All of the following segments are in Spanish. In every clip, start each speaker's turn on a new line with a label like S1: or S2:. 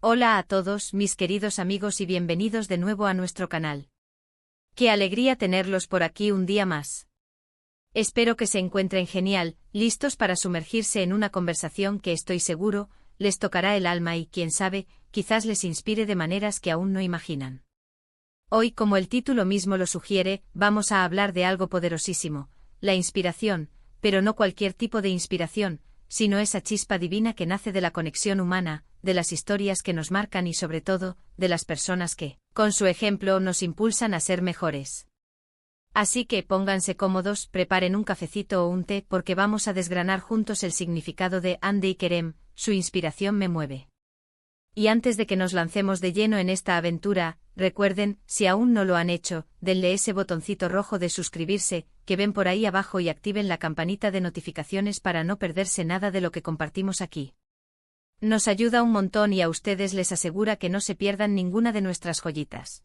S1: Hola a todos, mis queridos amigos, y bienvenidos de nuevo a nuestro canal. Qué alegría tenerlos por aquí un día más. Espero que se encuentren genial, listos para sumergirse en una conversación que estoy seguro les tocará el alma y, quién sabe, quizás les inspire de maneras que aún no imaginan. Hoy, como el título mismo lo sugiere, vamos a hablar de algo poderosísimo, la inspiración, pero no cualquier tipo de inspiración, sino esa chispa divina que nace de la conexión humana, de las historias que nos marcan y, sobre todo, de las personas que, con su ejemplo, nos impulsan a ser mejores. Así que pónganse cómodos, preparen un cafecito o un té porque vamos a desgranar juntos el significado de Hande y Kerem, su inspiración me mueve. Y antes de que nos lancemos de lleno en esta aventura, recuerden, si aún no lo han hecho, denle ese botoncito rojo de suscribirse, que ven por ahí abajo y activen la campanita de notificaciones para no perderse nada de lo que compartimos aquí. Nos ayuda un montón y a ustedes les asegura que no se pierdan ninguna de nuestras joyitas.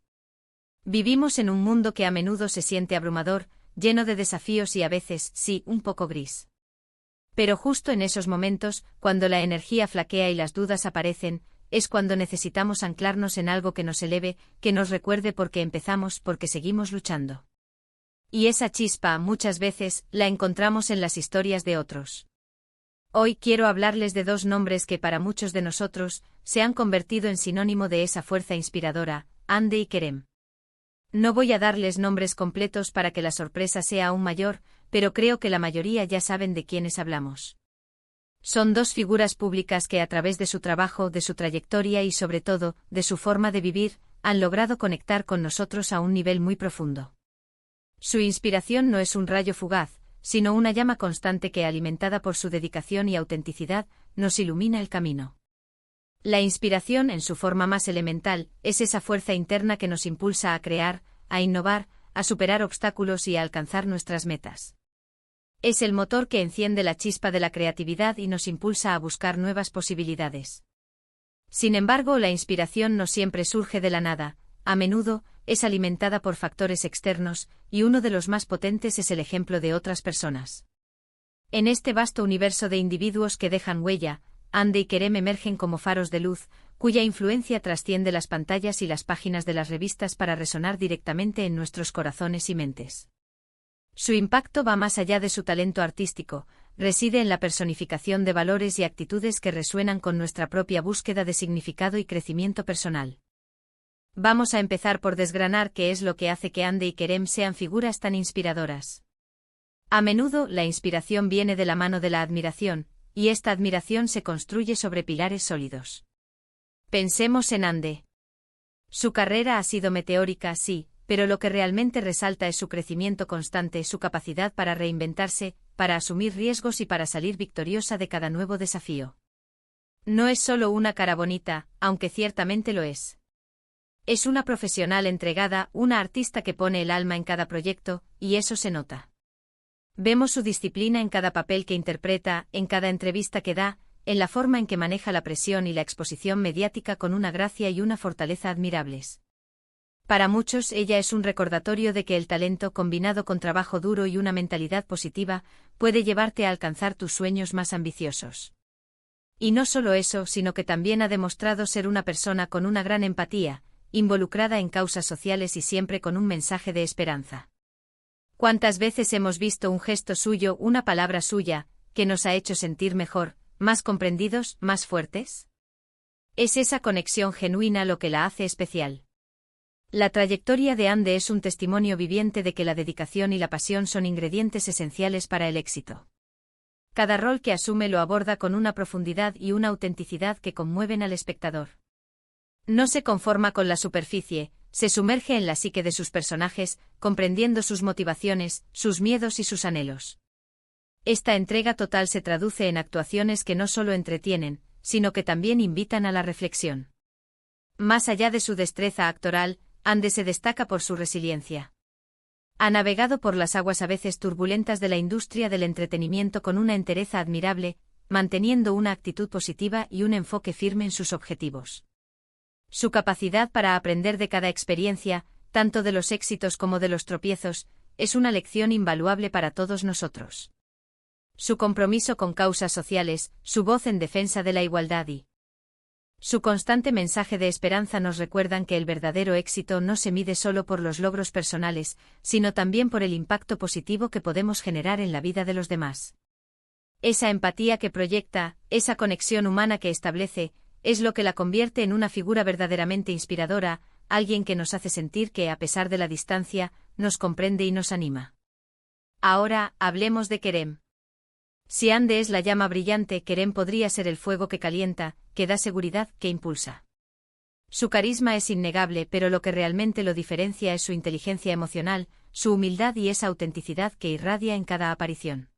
S1: Vivimos en un mundo que a menudo se siente abrumador, lleno de desafíos y a veces, sí, un poco gris. Pero justo en esos momentos, cuando la energía flaquea y las dudas aparecen, es cuando necesitamos anclarnos en algo que nos eleve, que nos recuerde por qué empezamos, por qué seguimos luchando. Y esa chispa, muchas veces, la encontramos en las historias de otros. Hoy quiero hablarles de dos nombres que para muchos de nosotros se han convertido en sinónimo de esa fuerza inspiradora, Hande y Kerem. No voy a darles nombres completos para que la sorpresa sea aún mayor, pero creo que la mayoría ya saben de quiénes hablamos. Son dos figuras públicas que a través de su trabajo, de su trayectoria y sobre todo, de su forma de vivir, han logrado conectar con nosotros a un nivel muy profundo. Su inspiración no es un rayo fugaz, sino una llama constante que, alimentada por su dedicación y autenticidad, nos ilumina el camino. La inspiración, en su forma más elemental, es esa fuerza interna que nos impulsa a crear, a innovar, a superar obstáculos y a alcanzar nuestras metas. Es el motor que enciende la chispa de la creatividad y nos impulsa a buscar nuevas posibilidades. Sin embargo, la inspiración no siempre surge de la nada, a menudo es alimentada por factores externos, y uno de los más potentes es el ejemplo de otras personas. En este vasto universo de individuos que dejan huella, Hande y Kerem emergen como faros de luz, cuya influencia trasciende las pantallas y las páginas de las revistas para resonar directamente en nuestros corazones y mentes. Su impacto va más allá de su talento artístico, reside en la personificación de valores y actitudes que resuenan con nuestra propia búsqueda de significado y crecimiento personal. Vamos a empezar por desgranar qué es lo que hace que Hande y Kerem sean figuras tan inspiradoras. A menudo, la inspiración viene de la mano de la admiración, y esta admiración se construye sobre pilares sólidos. Pensemos en Hande. Su carrera ha sido meteórica, sí, pero lo que realmente resalta es su crecimiento constante, su capacidad para reinventarse, para asumir riesgos y para salir victoriosa de cada nuevo desafío. No es solo una cara bonita, aunque ciertamente lo es. Es una profesional entregada, una artista que pone el alma en cada proyecto, y eso se nota. Vemos su disciplina en cada papel que interpreta, en cada entrevista que da, en la forma en que maneja la presión y la exposición mediática con una gracia y una fortaleza admirables. Para muchos, ella es un recordatorio de que el talento combinado con trabajo duro y una mentalidad positiva puede llevarte a alcanzar tus sueños más ambiciosos. Y no solo eso, sino que también ha demostrado ser una persona con una gran empatía, involucrada en causas sociales y siempre con un mensaje de esperanza. ¿Cuántas veces hemos visto un gesto suyo, una palabra suya, que nos ha hecho sentir mejor, más comprendidos, más fuertes? Es esa conexión genuina lo que la hace especial. La trayectoria de Hande es un testimonio viviente de que la dedicación y la pasión son ingredientes esenciales para el éxito. Cada rol que asume lo aborda con una profundidad y una autenticidad que conmueven al espectador. No se conforma con la superficie, se sumerge en la psique de sus personajes, comprendiendo sus motivaciones, sus miedos y sus anhelos. Esta entrega total se traduce en actuaciones que no solo entretienen, sino que también invitan a la reflexión. Más allá de su destreza actoral, Hande se destaca por su resiliencia. Ha navegado por las aguas a veces turbulentas de la industria del entretenimiento con una entereza admirable, manteniendo una actitud positiva y un enfoque firme en sus objetivos. Su capacidad para aprender de cada experiencia, tanto de los éxitos como de los tropiezos, es una lección invaluable para todos nosotros. Su compromiso con causas sociales, su voz en defensa de la igualdad y Su constante mensaje de esperanza nos recuerdan que el verdadero éxito no se mide solo por los logros personales, sino también por el impacto positivo que podemos generar en la vida de los demás. Esa empatía que proyecta, esa conexión humana que establece, es lo que la convierte en una figura verdaderamente inspiradora, alguien que nos hace sentir que, a pesar de la distancia, nos comprende y nos anima. Ahora, hablemos de Kerem. Si Ande es la llama brillante, Kerem podría ser el fuego que calienta, que da seguridad, que impulsa. Su carisma es innegable, pero lo que realmente lo diferencia es su inteligencia emocional, su humildad y esa autenticidad que irradia en cada aparición.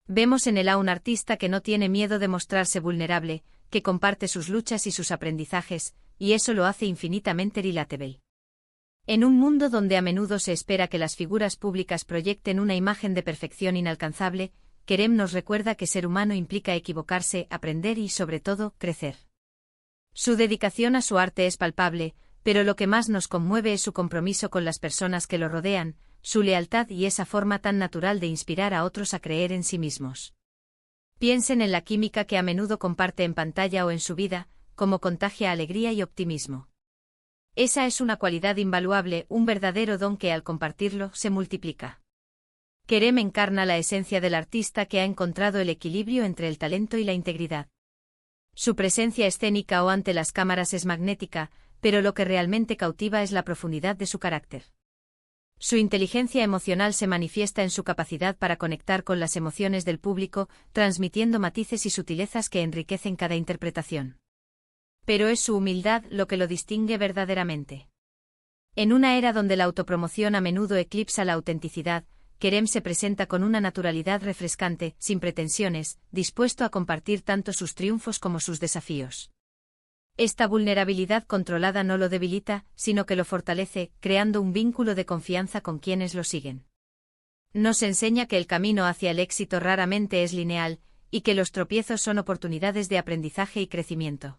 S1: Vemos en él a un artista que no tiene miedo de mostrarse vulnerable, que comparte sus luchas y sus aprendizajes, y eso lo hace infinitamente relatable. En un mundo donde a menudo se espera que las figuras públicas proyecten una imagen de perfección inalcanzable, Kerem nos recuerda que ser humano implica equivocarse, aprender y, sobre todo, crecer. Su dedicación a su arte es palpable, pero lo que más nos conmueve es su compromiso con las personas que lo rodean, su lealtad y esa forma tan natural de inspirar a otros a creer en sí mismos. Piensen en la química que a menudo comparte en pantalla o en su vida, como contagia alegría y optimismo. Esa es una cualidad invaluable, un verdadero don que al compartirlo se multiplica. Kerem encarna la esencia del artista que ha encontrado el equilibrio entre el talento y la integridad. Su presencia escénica o ante las cámaras es magnética, pero lo que realmente cautiva es la profundidad de su carácter. Su inteligencia emocional se manifiesta en su capacidad para conectar con las emociones del público, transmitiendo matices y sutilezas que enriquecen cada interpretación. Pero es su humildad lo que lo distingue verdaderamente. En una era donde la autopromoción a menudo eclipsa la autenticidad, Kerem se presenta con una naturalidad refrescante, sin pretensiones, dispuesto a compartir tanto sus triunfos como sus desafíos. Esta vulnerabilidad controlada no lo debilita, sino que lo fortalece, creando un vínculo de confianza con quienes lo siguen. Nos enseña que el camino hacia el éxito raramente es lineal, y que los tropiezos son oportunidades de aprendizaje y crecimiento.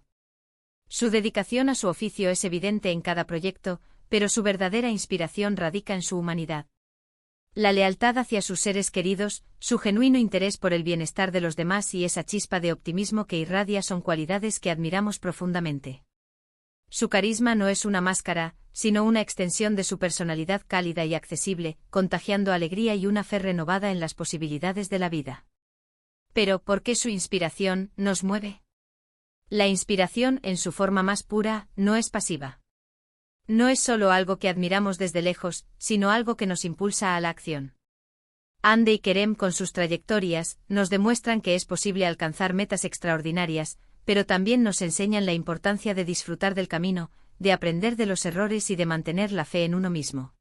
S1: Su dedicación a su oficio es evidente en cada proyecto, pero su verdadera inspiración radica en su humanidad. La lealtad hacia sus seres queridos, su genuino interés por el bienestar de los demás y esa chispa de optimismo que irradia son cualidades que admiramos profundamente. Su carisma no es una máscara, sino una extensión de su personalidad cálida y accesible, contagiando alegría y una fe renovada en las posibilidades de la vida. Pero, ¿por qué su inspiración nos mueve? La inspiración, en su forma más pura, no es pasiva. No es solo algo que admiramos desde lejos, sino algo que nos impulsa a la acción. Ande y Kerem, con sus trayectorias, nos demuestran que es posible alcanzar metas extraordinarias, pero también nos enseñan la importancia de disfrutar del camino, de aprender de los errores y de mantener la fe en uno mismo.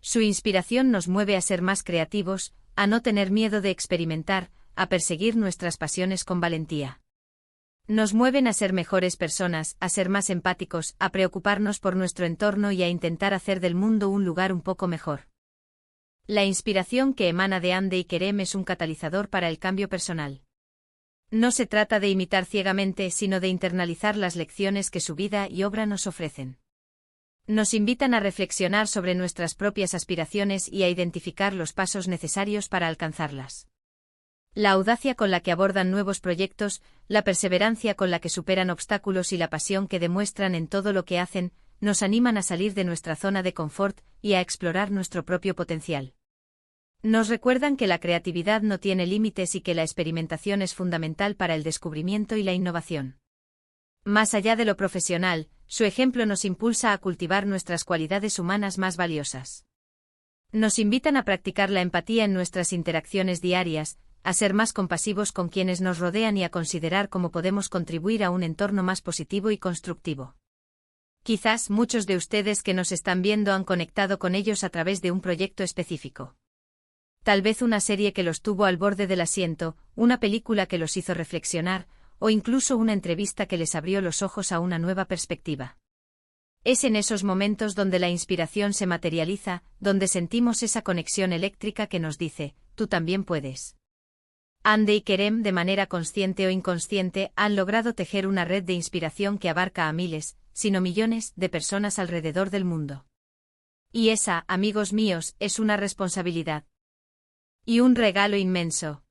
S1: Su inspiración nos mueve a ser más creativos, a no tener miedo de experimentar, a perseguir nuestras pasiones con valentía. Nos mueven a ser mejores personas, a ser más empáticos, a preocuparnos por nuestro entorno y a intentar hacer del mundo un lugar un poco mejor. La inspiración que emana de Ande y Kerem es un catalizador para el cambio personal. No se trata de imitar ciegamente, sino de internalizar las lecciones que su vida y obra nos ofrecen. Nos invitan a reflexionar sobre nuestras propias aspiraciones y a identificar los pasos necesarios para alcanzarlas. La audacia con la que abordan nuevos proyectos, la perseverancia con la que superan obstáculos y la pasión que demuestran en todo lo que hacen, nos animan a salir de nuestra zona de confort y a explorar nuestro propio potencial. Nos recuerdan que la creatividad no tiene límites y que la experimentación es fundamental para el descubrimiento y la innovación. Más allá de lo profesional, su ejemplo nos impulsa a cultivar nuestras cualidades humanas más valiosas. Nos invitan a practicar la empatía en nuestras interacciones diarias, a ser más compasivos con quienes nos rodean y a considerar cómo podemos contribuir a un entorno más positivo y constructivo. Quizás muchos de ustedes que nos están viendo han conectado con ellos a través de un proyecto específico. Tal vez una serie que los tuvo al borde del asiento, una película que los hizo reflexionar, o incluso una entrevista que les abrió los ojos a una nueva perspectiva. Es en esos momentos donde la inspiración se materializa, donde sentimos esa conexión eléctrica que nos dice, tú también puedes. Ande y Kerem, de manera consciente o inconsciente, han logrado tejer una red de inspiración que abarca a miles, sino millones, de personas alrededor del mundo. Y esa, amigos míos, es una responsabilidad. Y un regalo inmenso.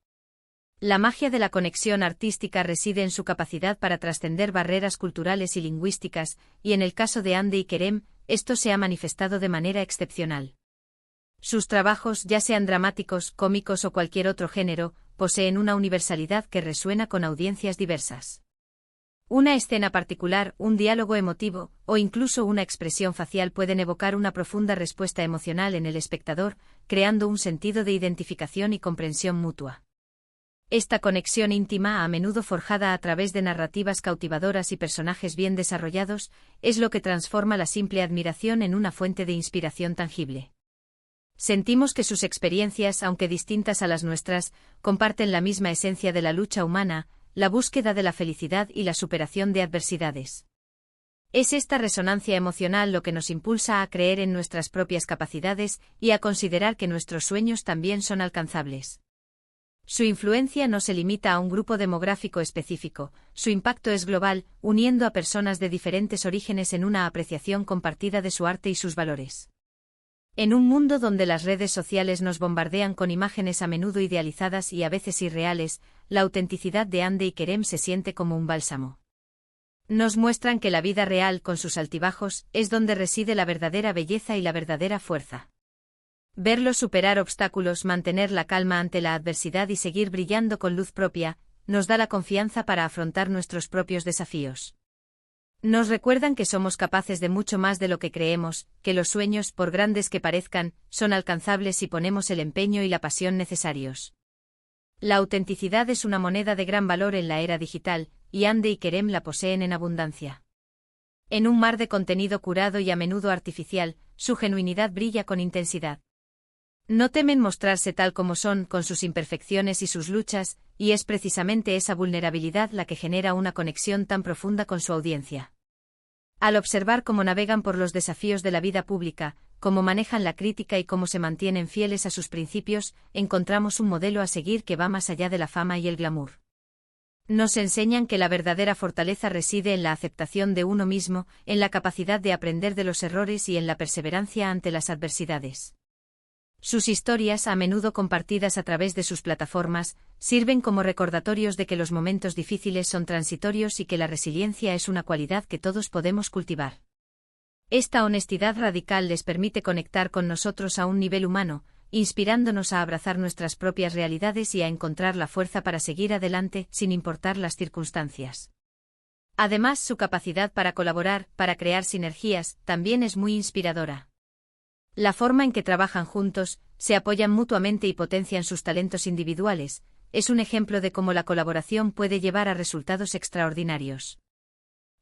S1: La magia de la conexión artística reside en su capacidad para trascender barreras culturales y lingüísticas, y en el caso de Hande y Kerem, esto se ha manifestado de manera excepcional. Sus trabajos, ya sean dramáticos, cómicos o cualquier otro género, poseen una universalidad que resuena con audiencias diversas. Una escena particular, un diálogo emotivo, o incluso una expresión facial pueden evocar una profunda respuesta emocional en el espectador, creando un sentido de identificación y comprensión mutua. Esta conexión íntima, a menudo forjada a través de narrativas cautivadoras y personajes bien desarrollados, es lo que transforma la simple admiración en una fuente de inspiración tangible. Sentimos que sus experiencias, aunque distintas a las nuestras, comparten la misma esencia de la lucha humana, la búsqueda de la felicidad y la superación de adversidades. Es esta resonancia emocional lo que nos impulsa a creer en nuestras propias capacidades y a considerar que nuestros sueños también son alcanzables. Su influencia no se limita a un grupo demográfico específico, su impacto es global, uniendo a personas de diferentes orígenes en una apreciación compartida de su arte y sus valores. En un mundo donde las redes sociales nos bombardean con imágenes a menudo idealizadas y a veces irreales, la autenticidad de Hande y Kerem se siente como un bálsamo. Nos muestran que la vida real, con sus altibajos, es donde reside la verdadera belleza y la verdadera fuerza. Verlos superar obstáculos, mantener la calma ante la adversidad y seguir brillando con luz propia, nos da la confianza para afrontar nuestros propios desafíos. Nos recuerdan que somos capaces de mucho más de lo que creemos, que los sueños, por grandes que parezcan, son alcanzables si ponemos el empeño y la pasión necesarios. La autenticidad es una moneda de gran valor en la era digital, y Hande y Kerem la poseen en abundancia. En un mar de contenido curado y a menudo artificial, su genuinidad brilla con intensidad. No temen mostrarse tal como son, con sus imperfecciones y sus luchas, y es precisamente esa vulnerabilidad la que genera una conexión tan profunda con su audiencia. Al observar cómo navegan por los desafíos de la vida pública, cómo manejan la crítica y cómo se mantienen fieles a sus principios, encontramos un modelo a seguir que va más allá de la fama y el glamour. Nos enseñan que la verdadera fortaleza reside en la aceptación de uno mismo, en la capacidad de aprender de los errores y en la perseverancia ante las adversidades. Sus historias, a menudo compartidas a través de sus plataformas, sirven como recordatorios de que los momentos difíciles son transitorios y que la resiliencia es una cualidad que todos podemos cultivar. Esta honestidad radical les permite conectar con nosotros a un nivel humano, inspirándonos a abrazar nuestras propias realidades y a encontrar la fuerza para seguir adelante, sin importar las circunstancias. Además, su capacidad para colaborar, para crear sinergias, también es muy inspiradora. La forma en que trabajan juntos, se apoyan mutuamente y potencian sus talentos individuales, es un ejemplo de cómo la colaboración puede llevar a resultados extraordinarios.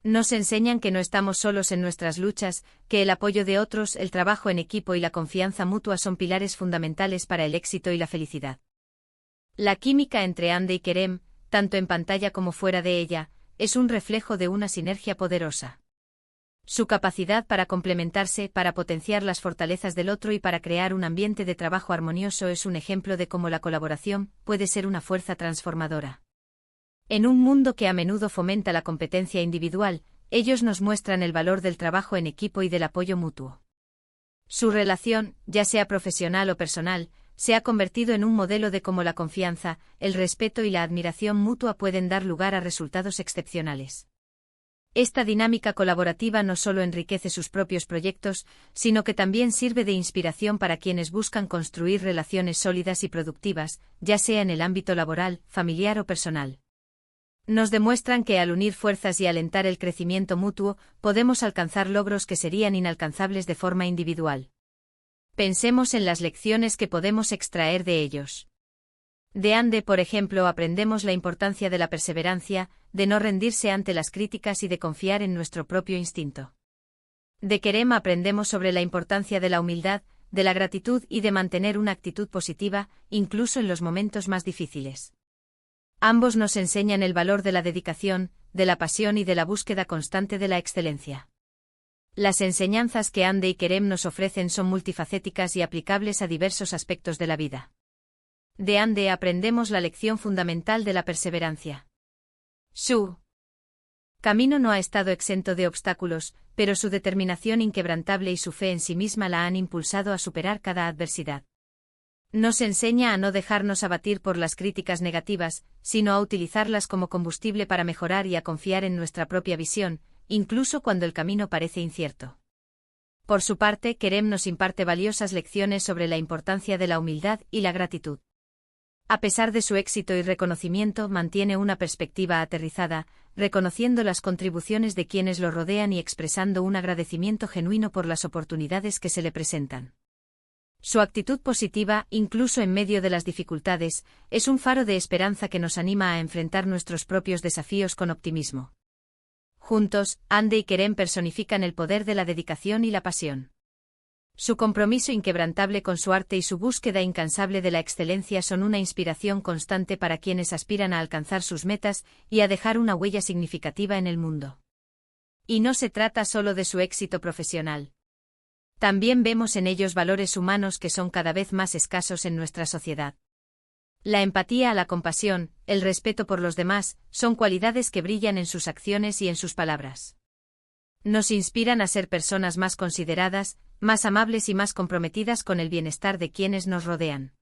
S1: Nos enseñan que no estamos solos en nuestras luchas, que el apoyo de otros, el trabajo en equipo y la confianza mutua son pilares fundamentales para el éxito y la felicidad. La química entre Hande y Kerem, tanto en pantalla como fuera de ella, es un reflejo de una sinergia poderosa. Su capacidad para complementarse, para potenciar las fortalezas del otro y para crear un ambiente de trabajo armonioso es un ejemplo de cómo la colaboración puede ser una fuerza transformadora. En un mundo que a menudo fomenta la competencia individual, ellos nos muestran el valor del trabajo en equipo y del apoyo mutuo. Su relación, ya sea profesional o personal, se ha convertido en un modelo de cómo la confianza, el respeto y la admiración mutua pueden dar lugar a resultados excepcionales. Esta dinámica colaborativa no solo enriquece sus propios proyectos, sino que también sirve de inspiración para quienes buscan construir relaciones sólidas y productivas, ya sea en el ámbito laboral, familiar o personal. Nos demuestran que al unir fuerzas y alentar el crecimiento mutuo, podemos alcanzar logros que serían inalcanzables de forma individual. Pensemos en las lecciones que podemos extraer de ellos. De Hande, por ejemplo, aprendemos la importancia de la perseverancia, de no rendirse ante las críticas y de confiar en nuestro propio instinto. De Kerem aprendemos sobre la importancia de la humildad, de la gratitud y de mantener una actitud positiva, incluso en los momentos más difíciles. Ambos nos enseñan el valor de la dedicación, de la pasión y de la búsqueda constante de la excelencia. Las enseñanzas que Hande y Kerem nos ofrecen son multifacéticas y aplicables a diversos aspectos de la vida. De Hande aprendemos la lección fundamental de la perseverancia. Su camino no ha estado exento de obstáculos, pero su determinación inquebrantable y su fe en sí misma la han impulsado a superar cada adversidad. Nos enseña a no dejarnos abatir por las críticas negativas, sino a utilizarlas como combustible para mejorar y a confiar en nuestra propia visión, incluso cuando el camino parece incierto. Por su parte, Kerem nos imparte valiosas lecciones sobre la importancia de la humildad y la gratitud. A pesar de su éxito y reconocimiento, mantiene una perspectiva aterrizada, reconociendo las contribuciones de quienes lo rodean y expresando un agradecimiento genuino por las oportunidades que se le presentan. Su actitud positiva, incluso en medio de las dificultades, es un faro de esperanza que nos anima a enfrentar nuestros propios desafíos con optimismo. Juntos, Hande y Kerem personifican el poder de la dedicación y la pasión. Su compromiso inquebrantable con su arte y su búsqueda incansable de la excelencia son una inspiración constante para quienes aspiran a alcanzar sus metas y a dejar una huella significativa en el mundo. Y no se trata solo de su éxito profesional. También vemos en ellos valores humanos que son cada vez más escasos en nuestra sociedad. La empatía, la compasión, el respeto por los demás, son cualidades que brillan en sus acciones y en sus palabras. Nos inspiran a ser personas más consideradas, más amables y más comprometidas con el bienestar de quienes nos rodean.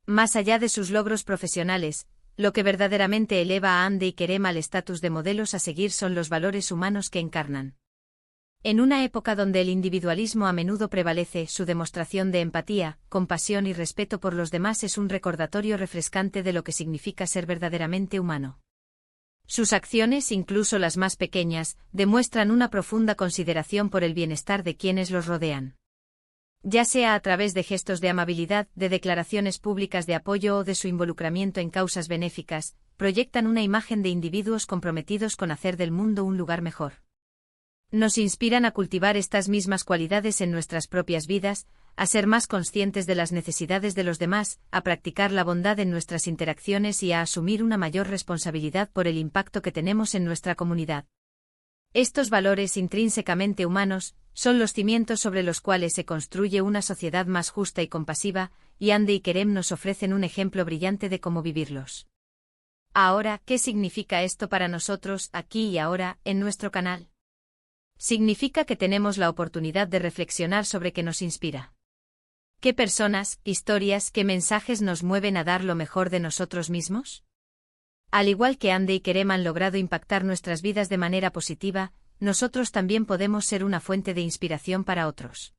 S1: Más allá de sus logros profesionales, lo que verdaderamente eleva a Hande y Kerem al estatus de modelos a seguir son los valores humanos que encarnan. En una época donde el individualismo a menudo prevalece, su demostración de empatía, compasión y respeto por los demás es un recordatorio refrescante de lo que significa ser verdaderamente humano. Sus acciones, incluso las más pequeñas, demuestran una profunda consideración por el bienestar de quienes los rodean. Ya sea a través de gestos de amabilidad, de declaraciones públicas de apoyo o de su involucramiento en causas benéficas, proyectan una imagen de individuos comprometidos con hacer del mundo un lugar mejor. Nos inspiran a cultivar estas mismas cualidades en nuestras propias vidas, a ser más conscientes de las necesidades de los demás, a practicar la bondad en nuestras interacciones y a asumir una mayor responsabilidad por el impacto que tenemos en nuestra comunidad. Estos valores intrínsecamente humanos son los cimientos sobre los cuales se construye una sociedad más justa y compasiva, y Hande y Kerem nos ofrecen un ejemplo brillante de cómo vivirlos. Ahora, ¿qué significa esto para nosotros, aquí y ahora, en nuestro canal? Significa que tenemos la oportunidad de reflexionar sobre qué nos inspira. ¿Qué personas, historias, qué mensajes nos mueven a dar lo mejor de nosotros mismos? Al igual que Hande y Kerem han logrado impactar nuestras vidas de manera positiva, nosotros también podemos ser una fuente de inspiración para otros.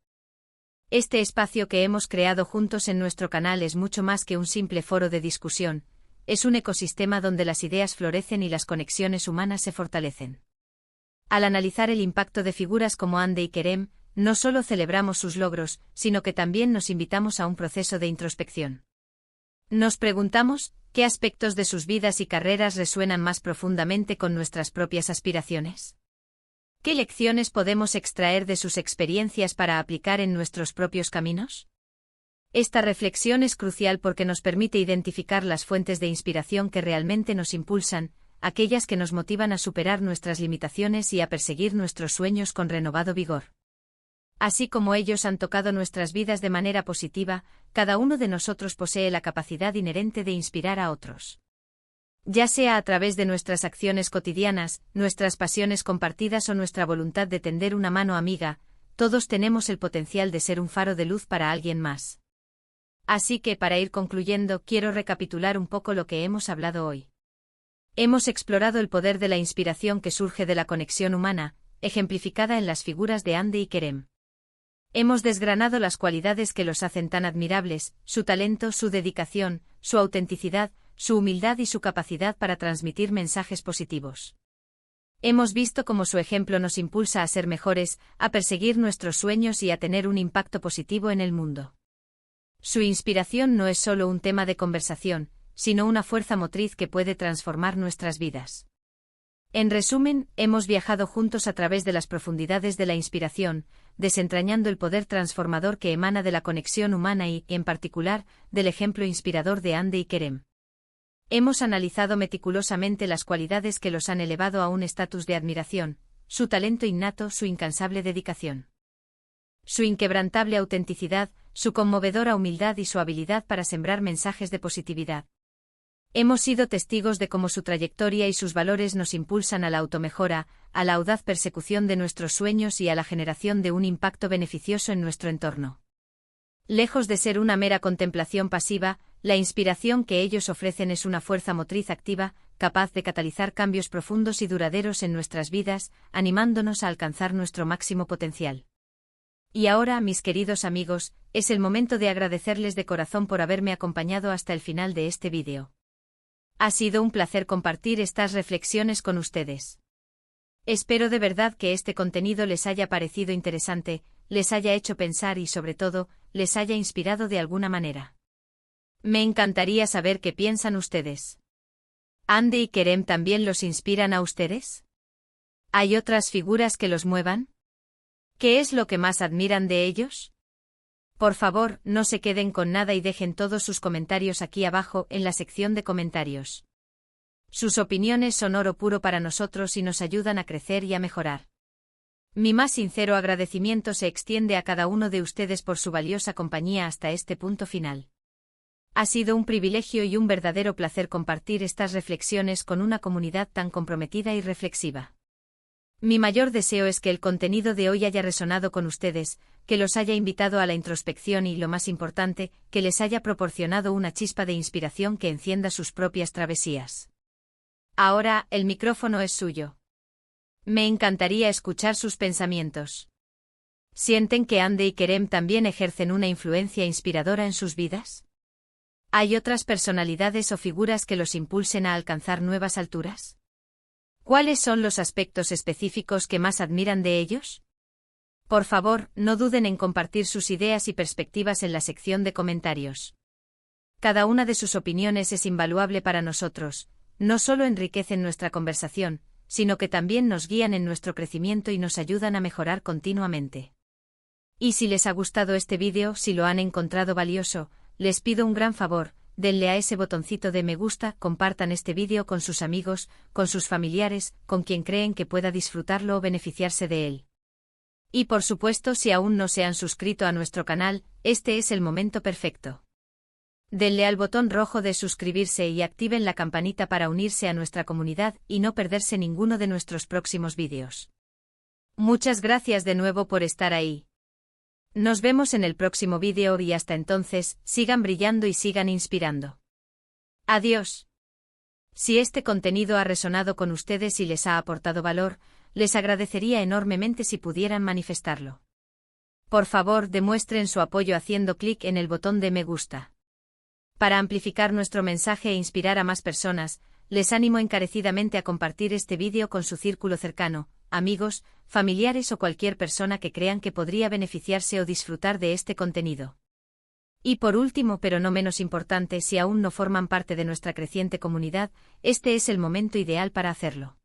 S1: Este espacio que hemos creado juntos en nuestro canal es mucho más que un simple foro de discusión, es un ecosistema donde las ideas florecen y las conexiones humanas se fortalecen. Al analizar el impacto de figuras como Hande y Kerem, no solo celebramos sus logros, sino que también nos invitamos a un proceso de introspección. Nos preguntamos, ¿qué aspectos de sus vidas y carreras resuenan más profundamente con nuestras propias aspiraciones? ¿Qué lecciones podemos extraer de sus experiencias para aplicar en nuestros propios caminos? Esta reflexión es crucial porque nos permite identificar las fuentes de inspiración que realmente nos impulsan, aquellas que nos motivan a superar nuestras limitaciones y a perseguir nuestros sueños con renovado vigor. Así como ellos han tocado nuestras vidas de manera positiva, cada uno de nosotros posee la capacidad inherente de inspirar a otros. Ya sea a través de nuestras acciones cotidianas, nuestras pasiones compartidas o nuestra voluntad de tender una mano amiga, todos tenemos el potencial de ser un faro de luz para alguien más. Así que, para ir concluyendo, quiero recapitular un poco lo que hemos hablado hoy. Hemos explorado el poder de la inspiración que surge de la conexión humana, ejemplificada en las figuras de Hande y Kerem. Hemos desgranado las cualidades que los hacen tan admirables, su talento, su dedicación, su autenticidad, su humildad y su capacidad para transmitir mensajes positivos. Hemos visto cómo su ejemplo nos impulsa a ser mejores, a perseguir nuestros sueños y a tener un impacto positivo en el mundo. Su inspiración no es solo un tema de conversación, sino una fuerza motriz que puede transformar nuestras vidas. En resumen, hemos viajado juntos a través de las profundidades de la inspiración, desentrañando el poder transformador que emana de la conexión humana y, en particular, del ejemplo inspirador de Hande y Kerem. Hemos analizado meticulosamente las cualidades que los han elevado a un estatus de admiración, su talento innato, su incansable dedicación, su inquebrantable autenticidad, su conmovedora humildad y su habilidad para sembrar mensajes de positividad. Hemos sido testigos de cómo su trayectoria y sus valores nos impulsan a la automejora, a la audaz persecución de nuestros sueños y a la generación de un impacto beneficioso en nuestro entorno. Lejos de ser una mera contemplación pasiva, la inspiración que ellos ofrecen es una fuerza motriz activa, capaz de catalizar cambios profundos y duraderos en nuestras vidas, animándonos a alcanzar nuestro máximo potencial. Y ahora, mis queridos amigos, es el momento de agradecerles de corazón por haberme acompañado hasta el final de este vídeo. Ha sido un placer compartir estas reflexiones con ustedes. Espero de verdad que este contenido les haya parecido interesante, les haya hecho pensar y sobre todo, les haya inspirado de alguna manera. Me encantaría saber qué piensan ustedes. ¿Andy y Kerem también los inspiran a ustedes? ¿Hay otras figuras que los muevan? ¿Qué es lo que más admiran de ellos? Por favor, no se queden con nada y dejen todos sus comentarios aquí abajo en la sección de comentarios. Sus opiniones son oro puro para nosotros y nos ayudan a crecer y a mejorar. Mi más sincero agradecimiento se extiende a cada uno de ustedes por su valiosa compañía hasta este punto final. Ha sido un privilegio y un verdadero placer compartir estas reflexiones con una comunidad tan comprometida y reflexiva. Mi mayor deseo es que el contenido de hoy haya resonado con ustedes, que los haya invitado a la introspección y, lo más importante, que les haya proporcionado una chispa de inspiración que encienda sus propias travesías. Ahora, el micrófono es suyo. Me encantaría escuchar sus pensamientos. ¿Sienten que Andy y Kerem también ejercen una influencia inspiradora en sus vidas? ¿Hay otras personalidades o figuras que los impulsen a alcanzar nuevas alturas? ¿Cuáles son los aspectos específicos que más admiran de ellos? Por favor, no duden en compartir sus ideas y perspectivas en la sección de comentarios. Cada una de sus opiniones es invaluable para nosotros, no solo enriquecen nuestra conversación, sino que también nos guían en nuestro crecimiento y nos ayudan a mejorar continuamente. Y si les ha gustado este vídeo, si lo han encontrado valioso, les pido un gran favor, denle a ese botoncito de me gusta, compartan este vídeo con sus amigos, con sus familiares, con quien creen que pueda disfrutarlo o beneficiarse de él. Y por supuesto, si aún no se han suscrito a nuestro canal, este es el momento perfecto. Denle al botón rojo de suscribirse y activen la campanita para unirse a nuestra comunidad y no perderse ninguno de nuestros próximos vídeos. Muchas gracias de nuevo por estar ahí. Nos vemos en el próximo vídeo y hasta entonces, sigan brillando y sigan inspirando. Adiós. Si este contenido ha resonado con ustedes y les ha aportado valor, les agradecería enormemente si pudieran manifestarlo. Por favor, demuestren su apoyo haciendo clic en el botón de me gusta. Para amplificar nuestro mensaje e inspirar a más personas, les animo encarecidamente a compartir este vídeo con su círculo cercano, amigos, familiares o cualquier persona que crean que podría beneficiarse o disfrutar de este contenido. Y por último, pero no menos importante, si aún no forman parte de nuestra creciente comunidad, este es el momento ideal para hacerlo.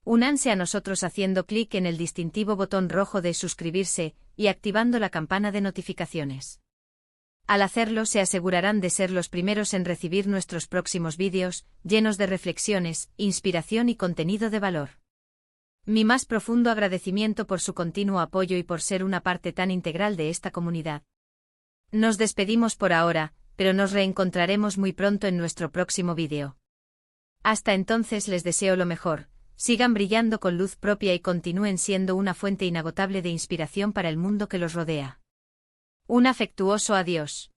S1: Únanse a nosotros haciendo clic en el distintivo botón rojo de suscribirse y activando la campana de notificaciones. Al hacerlo se asegurarán de ser los primeros en recibir nuestros próximos vídeos, llenos de reflexiones, inspiración y contenido de valor. Mi más profundo agradecimiento por su continuo apoyo y por ser una parte tan integral de esta comunidad. Nos despedimos por ahora, pero nos reencontraremos muy pronto en nuestro próximo vídeo. Hasta entonces les deseo lo mejor, sigan brillando con luz propia y continúen siendo una fuente inagotable de inspiración para el mundo que los rodea. Un afectuoso adiós.